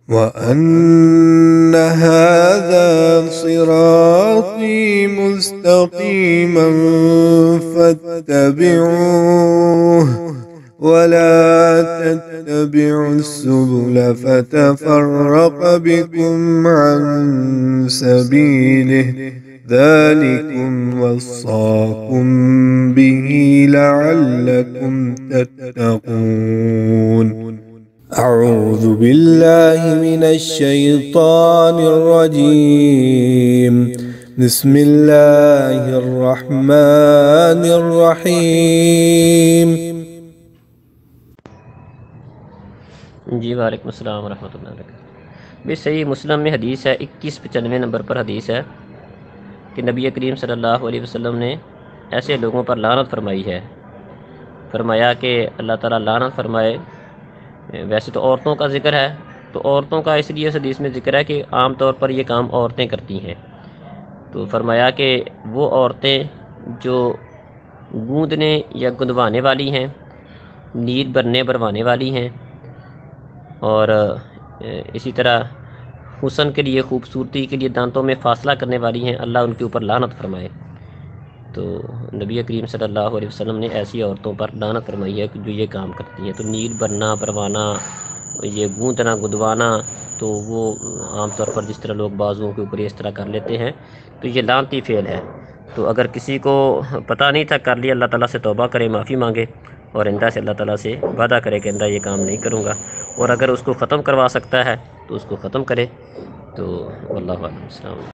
وأن هذا صراطي مستقيما فاتبعوه ولا تتبعوا السبل فتفرق بكم عن سبيله ذلكم وصاكم به لعلكم تتقون. أعوذ بالله من الشيطان الرجيم. بسم الله الرحمن الرحيم. جی وعلیکم السلام ورحمۃ اللہ وبرکاتہ۔ بھی صحیح مسلم میں حدیث ہے 2195 نمبر پر حدیث ہے کہ نبی کریم صلی اللہ علیہ وسلم نے ایسے لوگوں پر لعنت فرمائی ہے۔ فرمایا کہ اللہ تعالیٰ لعنت فرمائے۔ ویسے تو عورتوں کا ذکر ہے، تو عورتوں کا اس لیے اس حدیث میں ذکر ہے کہ عام طور پر یہ کام عورتیں کرتی ہیں۔ تو فرمایا کہ وہ عورتیں جو گوندنے یا گندوانے والی ہیں، نیند برنے بروانے والی ہیں، اور اسی طرح حسن کے لیے، خوبصورتی کے لیے دانتوں میں فاصلہ کرنے والی ہیں، اللہ ان کے اوپر لعنت فرمائے۔ تو نبی کریم صلی اللہ علیہ وسلم نے ایسی عورتوں پر لعنت فرمائی ہے کہ جو یہ کام کرتی ہیں۔ تو نیل برنا بروانا، یہ گوندنا گدوانا، تو وہ عام طور پر جس طرح لوگ بازوؤں کے اوپر اس طرح کر لیتے ہیں، تو یہ لعنتی فعل ہے۔ تو اگر کسی کو پتہ نہیں تھا، کر لیا، اللہ تعالیٰ سے توبہ کرے، معافی مانگے، اور آئندہ سے اللہ تعالیٰ سے وعدہ کرے کہ آئندہ یہ کام نہیں کروں گا، اور اگر اس کو ختم کروا سکتا ہے تو اس کو ختم کرے۔ تو واللہ اعلم۔ السلام علیکم۔